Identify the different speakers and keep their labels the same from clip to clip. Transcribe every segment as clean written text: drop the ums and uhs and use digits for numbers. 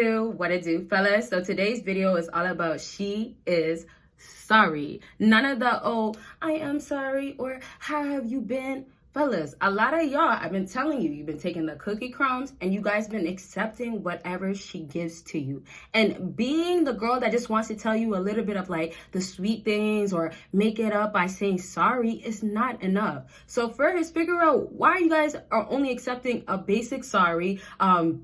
Speaker 1: What it do, fellas? So today's video is all about she is sorry. None of the, oh, I am sorry, or how have you been? Fellas, a lot of y'all, I've been telling you, you've been taking the cookie crumbs and you guys been accepting whatever she gives to you. And being the girl that just wants to tell you a little bit of like the sweet things or make it up by saying sorry is not enough. So first, figure out why you guys are only accepting a basic sorry,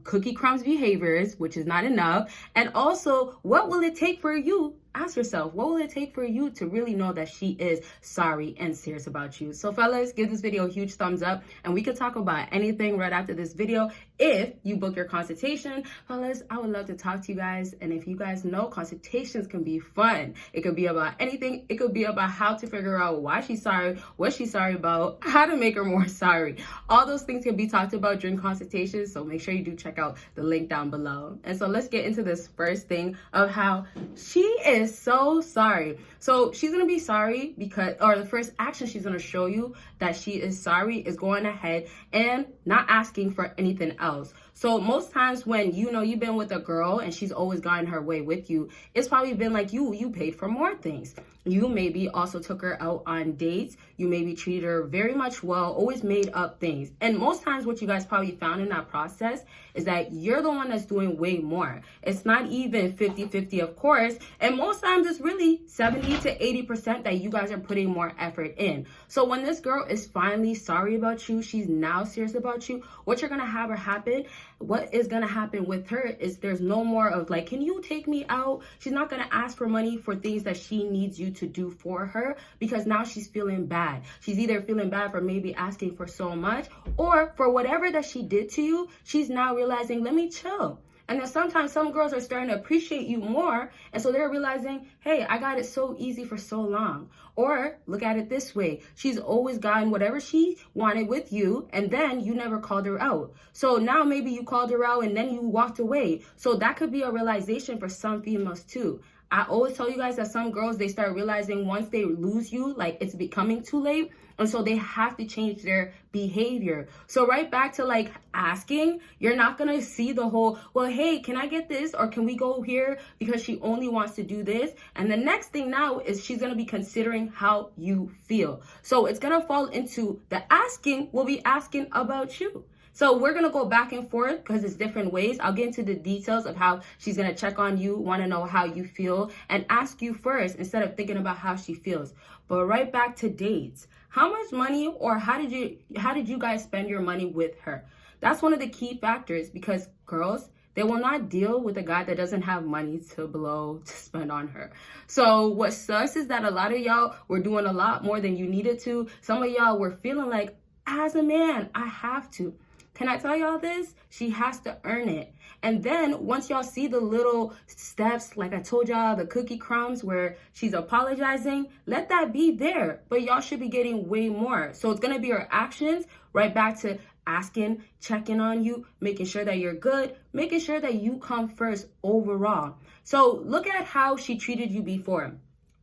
Speaker 1: cookie crumbs behaviors, which is not enough. And also, what will it take for you? Ask yourself, what will it take for you to really know that she is sorry and serious about you? So fellas, give this video a huge thumbs up and we can talk about anything right after this video. If you book your consultation, fellas, I would love to talk to you guys. And if you guys know, consultations can be fun. It could be about anything. It could be about how to figure out why she's sorry, what she's sorry about, how to make her more sorry. All those things can be talked about during consultations. So make sure you do check out the link down below. And so let's get into this first thing of how she is so sorry. So she's gonna be sorry because, or the first action she's gonna show you that she is sorry is going ahead and not asking for anything else. So most times when you know you've been with a girl and she's always gotten her way with you, it's probably been like you paid for more things. You maybe also took her out on dates. You maybe treated her very much well, always made up things. And most times what you guys probably found in that process is that you're the one that's doing way more. It's not even 50-50, of course. And most times it's really 70 to 80% that you guys are putting more effort in. So when this girl is finally sorry about you, she's now serious about you, what you're gonna have her happen, what is gonna happen with her is there's no more of like, can you take me out? She's not gonna ask for money for things that she needs you to do for her because now she's feeling bad. She's either feeling bad for maybe asking for so much or for whatever that she did to you, she's now realizing, let me chill. And then sometimes some girls are starting to appreciate you more. And so they're realizing, hey, I got it so easy for so long. Or look at it this way. She's always gotten whatever she wanted with you. And then you never called her out. So now maybe you called her out and then you walked away. So that could be a realization for some females too. I always tell you guys that some girls, they start realizing once they lose you, like it's becoming too late. And so they have to change their behavior. So right back to like asking, you're not going to see the whole, well, hey, can I get this? Or can we go here? Because she only wants to do this. And the next thing now is she's going to be considering how you feel. So it's going to fall into the asking will be asking about you. So we're going to go back and forth because it's different ways. I'll get into the details of how she's going to check on you, want to know how you feel, and ask you first instead of thinking about how she feels. But right back to dates. How much money or how did you guys spend your money with her? That's one of the key factors because girls, they will not deal with a guy that doesn't have money to blow, to spend on her. So what sucks is that a lot of y'all were doing a lot more than you needed to. Some of y'all were feeling like, as a man, I have to. Can I tell y'all this? She has to earn it. And then once y'all see the little steps, like I told y'all, the cookie crumbs where she's apologizing, let that be there. But y'all should be getting way more. So it's going to be her actions right back to asking, checking on you, making sure that you're good, making sure that you come first overall. So look at how she treated you before.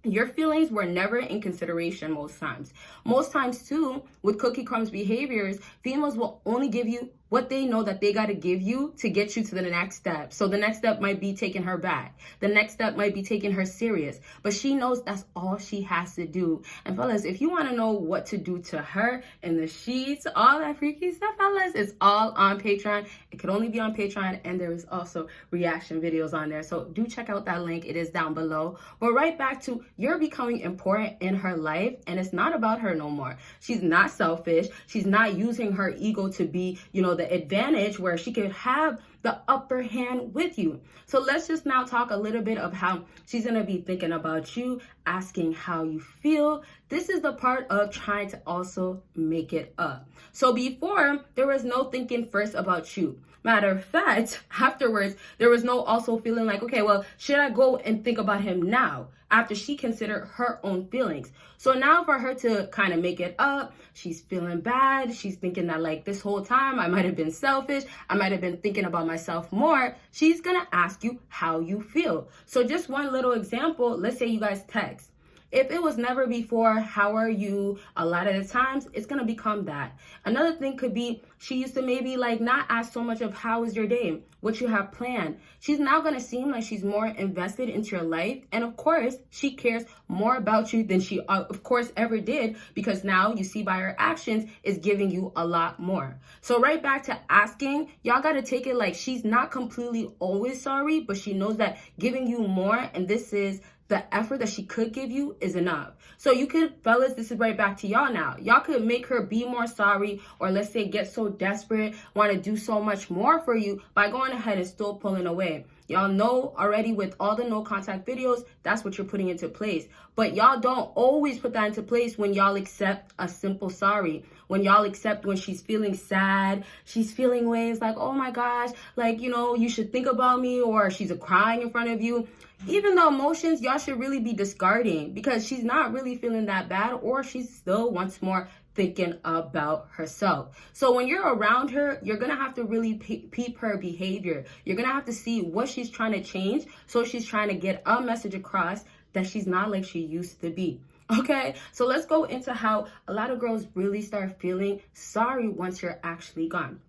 Speaker 1: Your feelings were never in consideration most times. Most times too, with cookie crumbs behaviors, females will only give you what they know that they got to give you to get you to the next step. So the next step might be taking her back. The next step might be taking her serious. But she knows that's all she has to do. And fellas, if you want to know what to do to her in the sheets, all that freaky stuff, fellas, it's all on Patreon. It could only be on Patreon. And there is also reaction videos on there. So do check out that link. It is down below. But right back to you're becoming important in her life. And it's not about her no more. She's not selfish. She's not using her ego to be, the advantage where she could have the upper hand with you. So let's just now talk a little bit of how she's going to be thinking about you, asking how you feel. This is the part of trying to also make it up. So before, there was no thinking first about you. Matter of fact, afterwards, there was no also feeling like, okay, well, should I go and think about him now? After she considered her own feelings. So now for her to kind of make it up, she's feeling bad. She's thinking that like this whole time I might have been selfish. I might have been thinking about myself more. She's going to ask you how you feel. So just one little example, let's say you guys text. If it was never before, how are you? A lot of the times, it's going to become that. Another thing could be She used to maybe like not ask so much of how is your day, what you have planned. She's now going to seem like she's more invested into your life. And of course, she cares more about you than she of course ever did, because now you see by her actions is giving you a lot more. So right back to asking, y'all got to take it like she's not completely always sorry, but she knows that giving you more, and this is the effort that she could give you, is enough. So you could, fellas, this is right back to y'all now. Y'all could make her be more sorry, or let's say get so desperate, want to do so much more for you by going ahead and still pulling away. Y'all know already with all the no contact videos, that's what you're putting into place. But y'all don't always put that into place when y'all accept a simple sorry. When y'all accept when she's feeling sad, she's feeling ways like, oh my gosh, like, you know, you should think about me, or she's crying in front of you. Even the emotions, y'all should really be discarding, because she's not really feeling that bad, or she still wants more thinking about herself. So when you're around her, you're going to have to really peep her behavior. You're going to have to see what she's trying to change. So she's trying to get a message across that she's not like she used to be. Okay, so let's go into how a lot of girls really start feeling sorry once you're actually gone.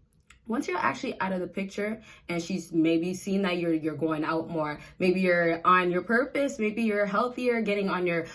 Speaker 1: Once you're actually out of the picture, and she's maybe seen that you're going out more, maybe you're on your purpose, maybe you're healthier, getting on your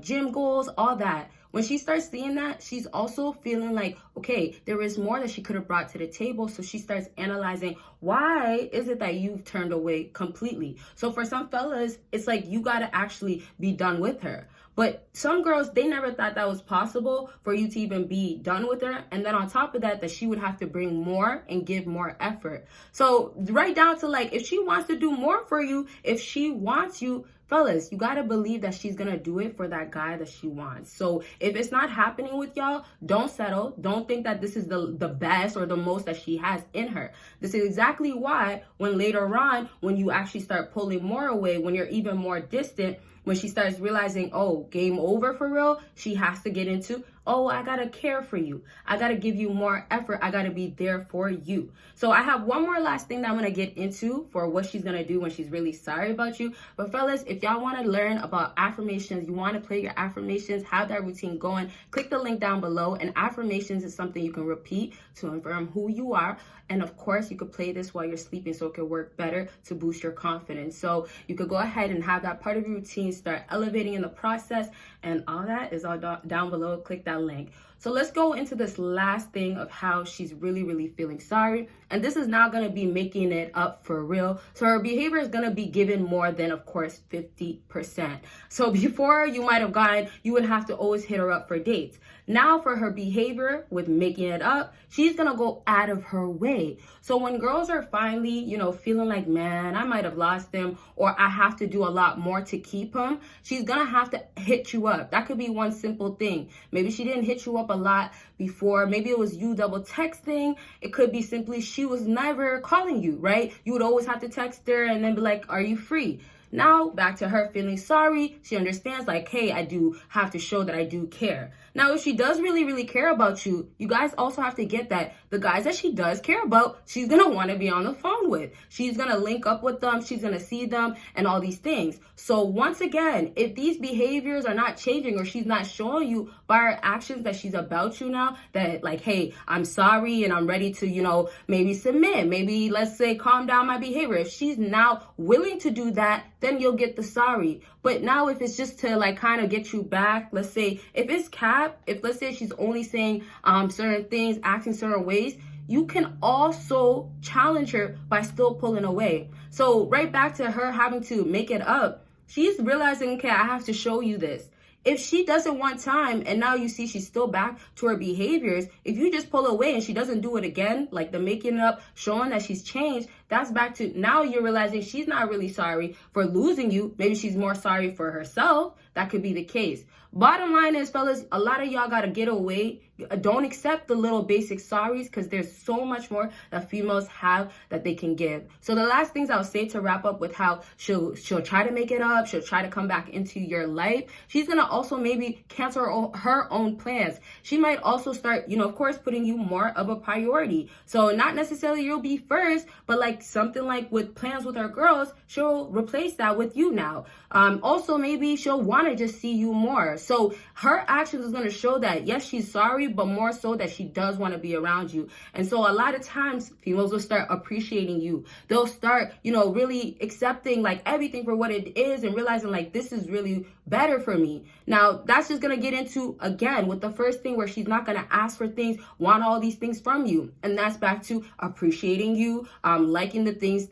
Speaker 1: gym goals, all that. When she starts seeing that, she's also feeling like, okay, there is more that she could have brought to the table. So she starts analyzing, why is it that you've turned away completely? So for some fellas, it's like you got to actually be done with her. But some girls, they never thought that was possible for you to even be done with her. And then on top of that, that she would have to bring more and give more effort. So right down to like, if she wants to do more for you, if she wants you, fellas, you got to believe that she's going to do it for that guy that she wants. So if it's not happening with y'all, don't settle. Don't think that this is the best or the most that she has in her. This is exactly why when later on, when you actually start pulling more away, when you're even more distant, when she starts realizing, oh, game over for real, she has to get into, oh, I gotta care for you. I gotta give you more effort. I gotta be there for you. So I have one more last thing that I'm gonna get into for what she's gonna do when she's really sorry about you. But fellas, if y'all wanna learn about affirmations, you wanna play your affirmations, have that routine going, click the link down below. And affirmations is something you can repeat to affirm who you are. And of course, you could play this while you're sleeping so it could work better to boost your confidence. So you could go ahead and have that part of your routine, start elevating in the process, and all that is all down below. Click that link. So let's go into this last thing of how she's really, really feeling sorry. And this is now going to be making it up for real. So her behavior is going to be given more than, of course, 50%. So before you might have gotten, you would have to always hit her up for dates. Now for her behavior with making it up, she's going to go out of her way. So when girls are finally, you know, feeling like, man, I might have lost him, or I have to do a lot more to keep him, she's going to have to hit you up. That could be one simple thing. Maybe she didn't hit you up a lot before. Maybe it was you double texting. It could be simply she was never calling you, right? You would always have to text her and then be like, are you free? Now, back to her feeling sorry. She understands like, hey, I do have to show that I do care. Now, if she does really, really care about you, you guys also have to get that the guys that she does care about, she's going to want to be on the phone with. She's going to link up with them. She's going to see them and all these things. So once again, if these behaviors are not changing, or she's not showing you by her actions that she's about you now, that like, hey, I'm sorry and I'm ready to, you know, maybe submit, maybe let's say calm down my behavior. If she's now willing to do that, then you'll get the sorry. But now if it's just to like kind of get you back, let's say if it's cap, if let's say she's only saying certain things, acting certain ways, you can also challenge her by still pulling away. So right back to her having to make it up, she's realizing, okay, I have to show you this. If she doesn't want time and now you see she's still back to her behaviors, if you just pull away and she doesn't do it again, like the making it up, showing that she's changed, that's back to now you're realizing she's not really sorry for losing you. Maybe she's more sorry for herself. That could be the case. Bottom line is, fellas, a lot of y'all got to get away. Don't accept the little basic sorries, because there's so much more that females have that they can give. So the last things I'll say to wrap up with how she'll try to make it up. She'll try to come back into your life. She's going to also maybe cancel her own plans. She might also start, you know, of course, putting you more of a priority. So not necessarily you'll be first, but like like something like with plans with her girls, she'll replace that with you now. Also, maybe she'll want to just see you more. So her actions is going to show that, yes, she's sorry, but more so that she does want to be around you. And so a lot of times females will start appreciating you. They'll start, really accepting like everything for what it is and realizing like this is really better for me. Now, that's just going to get into, again, with the first thing where she's not going to ask for things, want all these things from you. And that's back to appreciating you, liking the things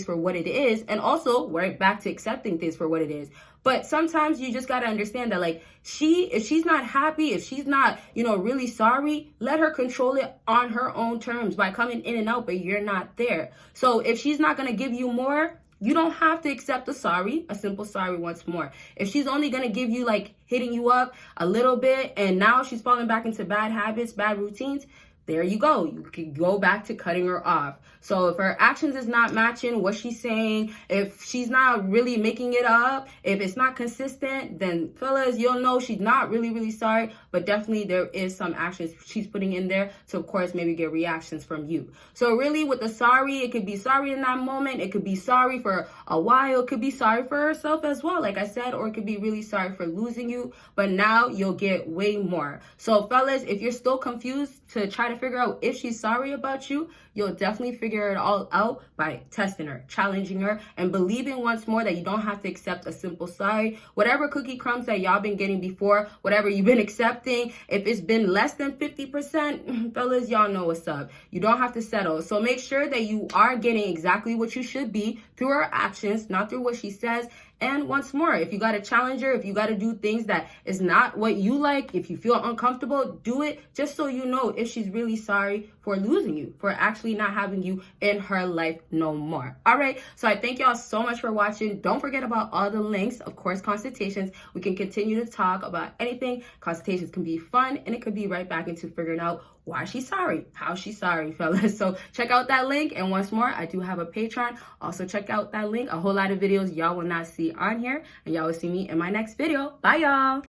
Speaker 1: for what it is. And also we're back to accepting things for what it is. But sometimes you just got to understand that like if she's not happy, if she's not, really sorry, let her control it on her own terms by coming in and out, but you're not there. So if she's not going to give you more, you don't have to accept a simple sorry once more. If she's only going to give you like hitting you up a little bit and now she's falling back into bad habits, bad routines, there you go. You can go back to cutting her off. So if her actions is not matching what she's saying, if she's not really making it up, if it's not consistent, then fellas, you'll know she's not really, really sorry, but definitely there is some actions she's putting in there to, of course, maybe get reactions from you. So really with the sorry, it could be sorry in that moment. It could be sorry for a while. It could be sorry for herself as well, like I said, or it could be really sorry for losing you, but now you'll get way more. So fellas, if you're still confused to try to figure out if she's sorry about you, you'll definitely figure it all out by testing her, challenging her, and believing once more that you don't have to accept a simple sorry. Whatever cookie crumbs that y'all been getting before, whatever you've been accepting, if it's been less than 50%, fellas, y'all know what's up. You don't have to settle. So make sure that you are getting exactly what you should be through her actions, not through what she says. And once more, if you got to challenge her, if you got to do things that is not what you like, if you feel uncomfortable, do it just so you know if she's really sorry for losing you, for actually not having you in her life no more. All right. So I thank y'all so much for watching. Don't forget about all the links, of course, consultations. We can continue to talk about anything. Consultations can be fun and it could be right back into figuring out why she's sorry, how she's sorry, fellas. So check out that link. And once more, I do have a Patreon. Also check out that link. A whole lot of videos y'all will not see on here. And y'all will see me in my next video. Bye, y'all.